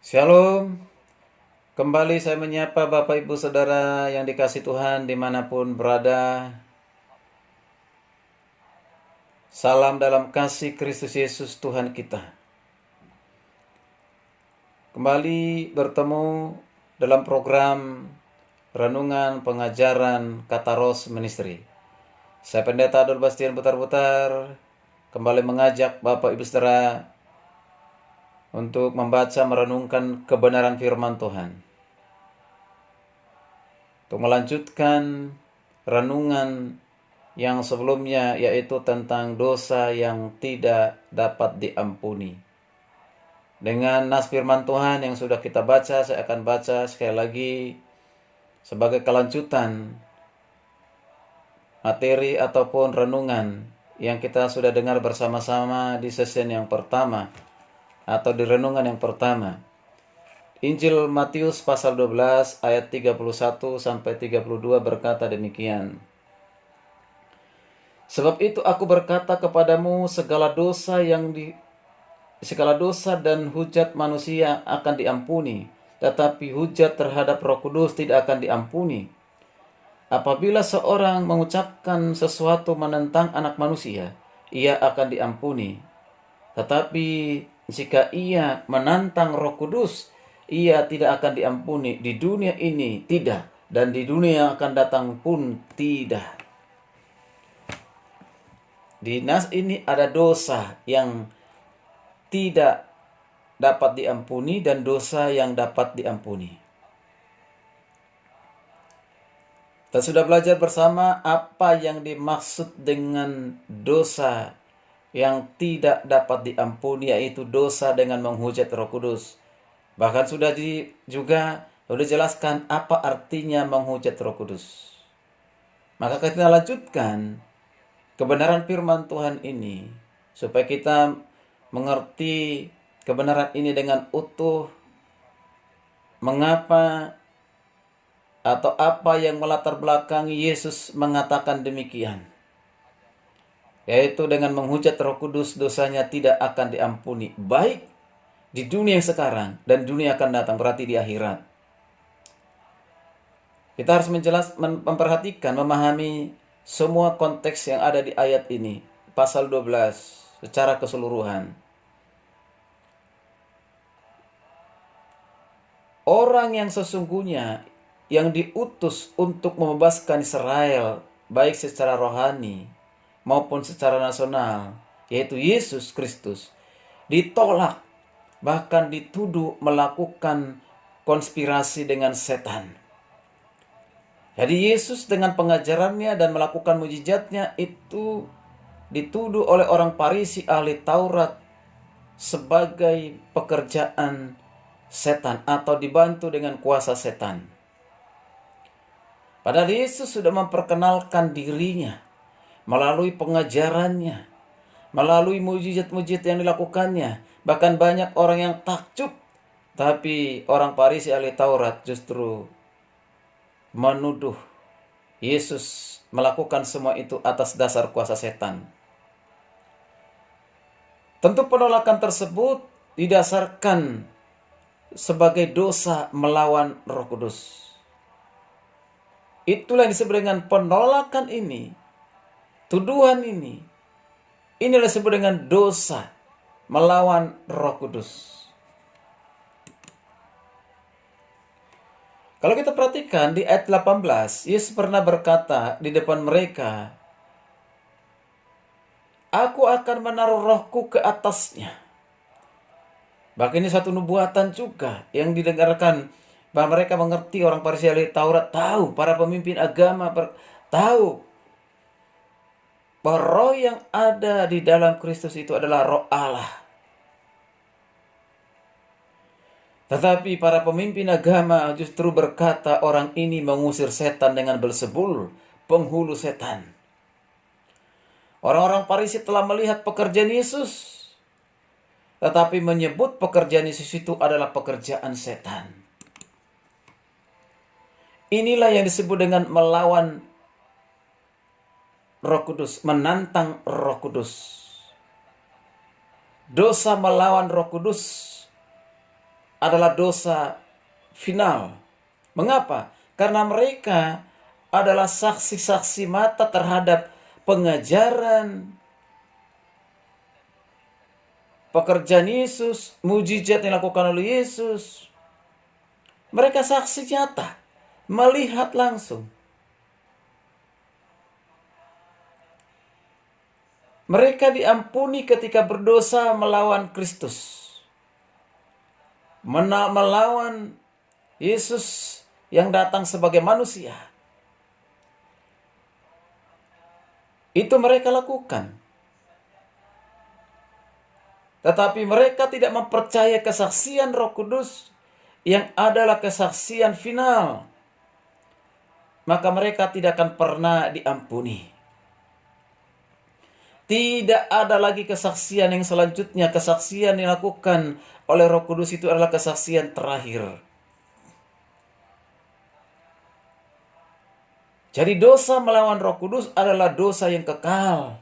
Shalom, kembali saya menyapa Bapak Ibu Saudara yang dikasih Tuhan dimanapun berada. Salam dalam kasih Kristus Yesus Tuhan kita. Kembali bertemu dalam program Renungan Pengajaran Kataros Ministry. Saya Pendeta Adol Bastian Putar-Putar kembali mengajak Bapak Ibu Saudara untuk membaca merenungkan kebenaran firman Tuhan. Untuk melanjutkan renungan yang sebelumnya, yaitu tentang dosa yang tidak dapat diampuni. Dengan nas firman Tuhan yang sudah kita baca, saya akan baca sekali lagi sebagai kelanjutan materi ataupun renungan yang kita sudah dengar bersama-sama di sesi yang pertama atau di renungan yang pertama. Injil Matius pasal 12 ayat 31 sampai 32 berkata demikian. Sebab itu aku berkata kepadamu, segala dosa dan hujat manusia akan diampuni, tetapi hujat terhadap Roh Kudus tidak akan diampuni. Apabila seorang mengucapkan sesuatu menentang anak manusia, ia akan diampuni. Tetapi jika ia menantang Roh Kudus, ia tidak akan diampuni di dunia ini tidak, dan di dunia yang akan datang pun tidak. Di nas ini ada dosa yang tidak dapat diampuni dan dosa yang dapat diampuni. Kita sudah belajar bersama apa yang dimaksud dengan dosa yang tidak dapat diampuni, yaitu dosa dengan menghujat Roh Kudus. Bahkan sudah dijelaskan apa artinya menghujat Roh Kudus. Maka kita lanjutkan kebenaran firman Tuhan ini supaya kita mengerti kebenaran ini dengan utuh, mengapa atau apa yang melatar belakangi Yesus mengatakan demikian, yaitu dengan menghujat Roh Kudus dosanya tidak akan diampuni, baik di dunia yang sekarang dan dunia akan datang, berarti di akhirat. Kita harus memperhatikan, memahami semua konteks yang ada di ayat ini, pasal 12 secara keseluruhan. Orang yang sesungguhnya yang diutus untuk membebaskan Israel, baik secara rohani maupun secara nasional, yaitu Yesus Kristus, ditolak, bahkan dituduh melakukan konspirasi dengan setan. Jadi Yesus dengan pengajarannya dan melakukan mujizatnya itu dituduh oleh orang Farisi ahli Taurat sebagai pekerjaan setan atau dibantu dengan kuasa setan. Padahal Yesus sudah memperkenalkan dirinya melalui pengajarannya, melalui mujizat-mujizat yang dilakukannya. Bahkan banyak orang yang takjub, tapi orang Farisi ahli Taurat justru menuduh Yesus melakukan semua itu atas dasar kuasa setan. Tentu penolakan tersebut didasarkan sebagai dosa melawan Roh Kudus. Itulah yang disebut dengan penolakan ini, tuduhan ini. Inilah disebut dengan dosa melawan Roh Kudus. Kalau kita perhatikan di ayat 18, Yesus pernah berkata di depan mereka, "Aku akan menaruh rohku ke atasnya." Bahkan ini satu nubuatan juga yang didengarkan, bahwa mereka mengerti, orang Farisi ahli Taurat tahu, para pemimpin agama tahu bahwa roh yang ada di dalam Kristus itu adalah roh Allah. Tetapi para pemimpin agama justru berkata orang ini mengusir setan dengan Belzebul, penghulu setan. Orang-orang Farisi telah melihat pekerjaan Yesus, tetapi menyebut pekerjaan Yesus itu adalah pekerjaan setan. Inilah yang disebut dengan melawan Roh Kudus, menantang Roh Kudus. Dosa melawan Roh Kudus adalah dosa final. Mengapa? Karena mereka adalah saksi-saksi mata terhadap pengajaran, pekerjaan Yesus, mujizat yang dilakukan oleh Yesus. Mereka saksi nyata, melihat langsung. Mereka diampuni ketika berdosa melawan Kristus, melawan Yesus yang datang sebagai manusia. Itu mereka lakukan. Tetapi mereka tidak mempercayai kesaksian Roh Kudus yang adalah kesaksian final. Maka mereka tidak akan pernah diampuni. Tidak ada lagi kesaksian yang selanjutnya. Kesaksian yang dilakukan oleh Roh Kudus itu adalah kesaksian terakhir. Jadi dosa melawan Roh Kudus adalah dosa yang kekal.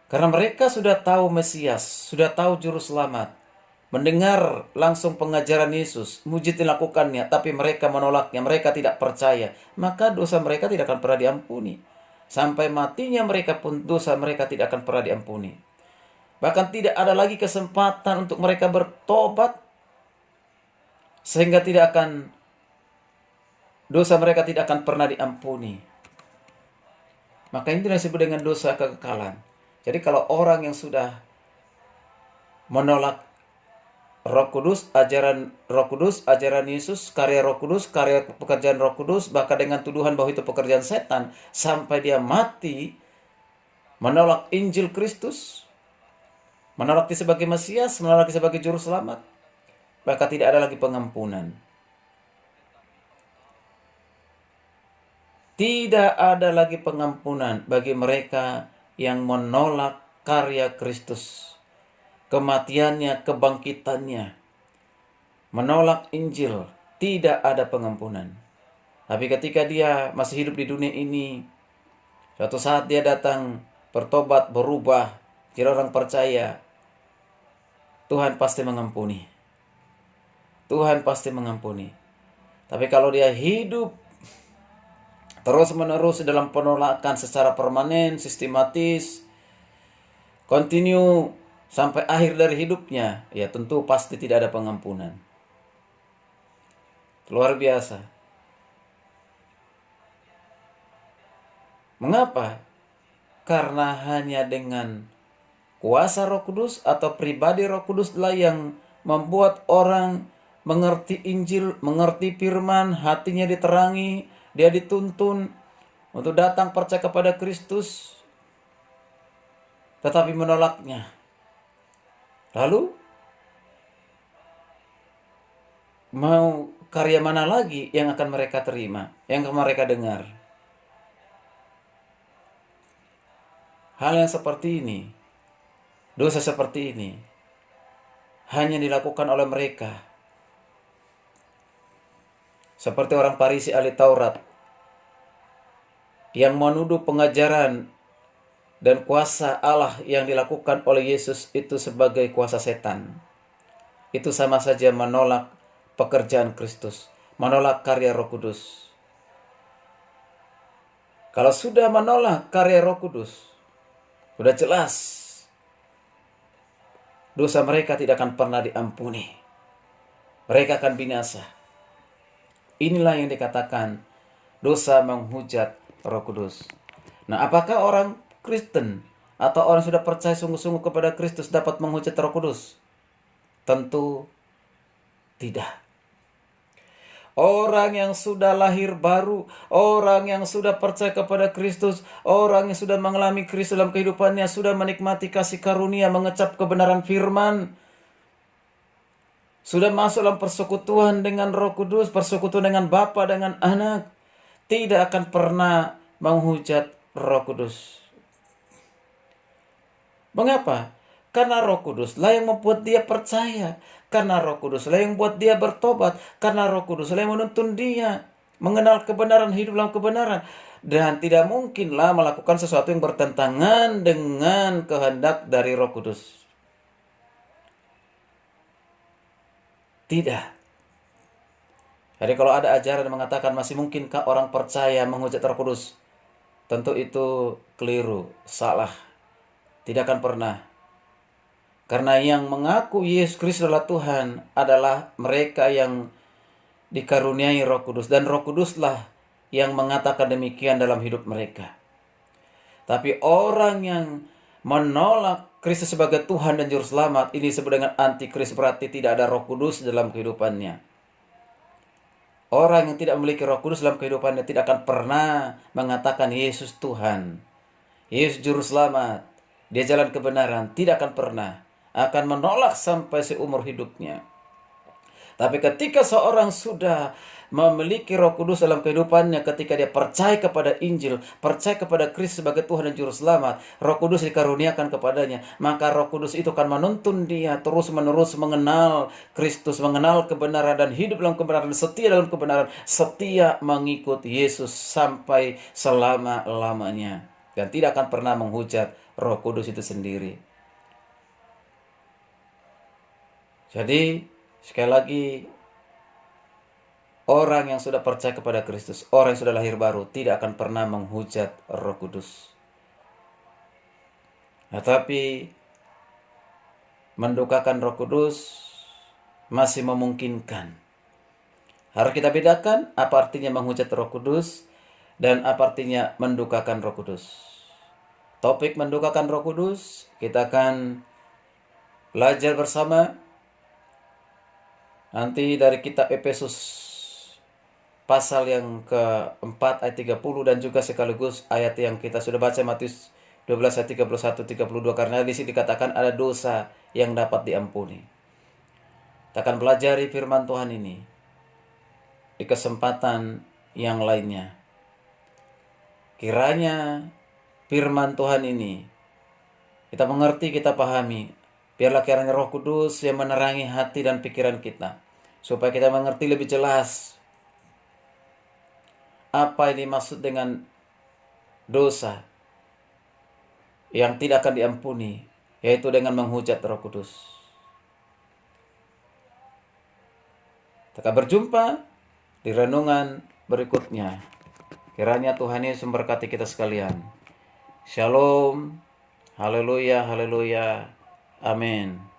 Karena mereka sudah tahu Mesias, sudah tahu Juru Selamat, mendengar langsung pengajaran Yesus, mujizat dilakukannya, tapi mereka menolaknya, mereka tidak percaya. Maka dosa mereka tidak akan pernah diampuni. Sampai matinya mereka pun dosa mereka tidak akan pernah diampuni. Bahkan tidak ada lagi kesempatan untuk mereka bertobat, sehingga dosa mereka tidak akan pernah diampuni. Maka ini disebut dengan dosa kekekalan. Jadi kalau orang yang sudah menolak Roh Kudus, ajaran Roh Kudus, ajaran Yesus, karya Roh Kudus, karya pekerjaan Roh Kudus, bahkan dengan tuduhan bahwa itu pekerjaan setan, sampai dia mati, menolak Injil Kristus, menolak dia sebagai Mesias, menolak dia sebagai Juru Selamat, maka tidak ada lagi pengampunan. Tidak ada lagi pengampunan bagi mereka yang menolak karya Kristus, kematiannya, kebangkitannya, menolak Injil. Tidak ada pengampunan. Tapi ketika dia masih hidup di dunia ini, suatu saat dia datang bertobat, berubah, jadi orang percaya, Tuhan pasti mengampuni. Tuhan pasti mengampuni. Tapi kalau dia hidup terus-menerus dalam penolakan secara permanen, sistematis, continue sampai akhir dari hidupnya, ya tentu pasti tidak ada pengampunan. Luar biasa. Mengapa? Karena hanya dengan kuasa Roh Kudus atau pribadi Roh Kudus lah yang membuat orang mengerti Injil, mengerti firman, hatinya diterangi, dia dituntun untuk datang percaya kepada Kristus, tetapi menolaknya. Lalu, mau karya mana lagi yang akan mereka terima, yang akan mereka dengar? Hal yang seperti ini, dosa seperti ini, hanya dilakukan oleh mereka. Seperti orang Farisi ahli Taurat yang menuduh pengajaran dan kuasa Allah yang dilakukan oleh Yesus itu sebagai kuasa setan. Itu sama saja menolak pekerjaan Kristus, menolak karya Roh Kudus. Kalau sudah menolak karya Roh Kudus, sudah jelas dosa mereka tidak akan pernah diampuni. Mereka akan binasa. Inilah yang dikatakan dosa menghujat Roh Kudus. Nah, apakah orang Kristen atau orang sudah percaya sungguh-sungguh kepada Kristus dapat menghujat Roh Kudus? Tentu tidak. Orang yang sudah lahir baru, orang yang sudah percaya kepada Kristus, orang yang sudah mengalami Kristus dalam kehidupannya, sudah menikmati kasih karunia, mengecap kebenaran firman, sudah masuk dalam persekutuan dengan Roh Kudus, persekutuan dengan Bapa, dengan Anak, tidak akan pernah menghujat Roh Kudus. Mengapa? Karena Roh Kudus lah yang membuat dia percaya. Karena Roh Kudus lah yang membuat dia bertobat. Karena Roh Kudus lah yang menuntun dia mengenal kebenaran, hidup dalam kebenaran. Dan tidak mungkinlah melakukan sesuatu yang bertentangan dengan kehendak dari Roh Kudus. Tidak. Jadi kalau ada ajaran yang mengatakan masih mungkinkah orang percaya menghujat Roh Kudus, tentu itu keliru, salah. Tidak akan pernah. Karena yang mengaku Yesus Kristus adalah Tuhan adalah mereka yang dikaruniai Roh Kudus. Dan Roh Kuduslah yang mengatakan demikian dalam hidup mereka. Tapi orang yang menolak Kristus sebagai Tuhan dan Juru Selamat, ini disebut dengan antikristus, berarti tidak ada Roh Kudus dalam kehidupannya. Orang yang tidak memiliki Roh Kudus dalam kehidupannya tidak akan pernah mengatakan Yesus Tuhan, Yesus Juru Selamat, Dia jalan kebenaran. Tidak akan pernah. Akan menolak sampai seumur hidupnya. Tapi ketika seorang sudah memiliki Roh Kudus dalam kehidupannya, ketika dia percaya kepada Injil, percaya kepada Kristus sebagai Tuhan dan Juru Selamat, Roh Kudus dikaruniakan kepadanya, maka Roh Kudus itu akan menuntun dia terus-menerus mengenal Kristus, mengenal kebenaran dan hidup dalam kebenaran, setia dalam kebenaran, setia mengikut Yesus sampai selama-lamanya, dan tidak akan pernah menghujat Roh Kudus itu sendiri. Jadi sekali lagi, orang yang sudah percaya kepada Kristus, orang yang sudah lahir baru, tidak akan pernah menghujat Roh Kudus. Nah, tapi mendukakan Roh Kudus masih memungkinkan. Harus kita bedakan apa artinya menghujat Roh Kudus dan apa artinya mendukakan Roh Kudus. Topik mendukakan Roh Kudus kita akan belajar bersama nanti dari kitab Efesus pasal yang keempat ayat 30 dan juga sekaligus ayat yang kita sudah baca Matius 12 ayat 31-32, karena di sini dikatakan ada dosa yang dapat diampuni. Kita akan pelajari firman Tuhan ini di kesempatan yang lainnya. Kiranya firman Tuhan ini kita mengerti, kita pahami. Biarlah kiranya Roh Kudus yang menerangi hati dan pikiran kita, supaya kita mengerti lebih jelas apa ini maksud dengan dosa yang tidak akan diampuni, yaitu dengan menghujat Roh Kudus. Kita berjumpa di renungan berikutnya. Kiranya Tuhan Yesus memberkati kita sekalian. Shalom. Haleluya, haleluya. Amin.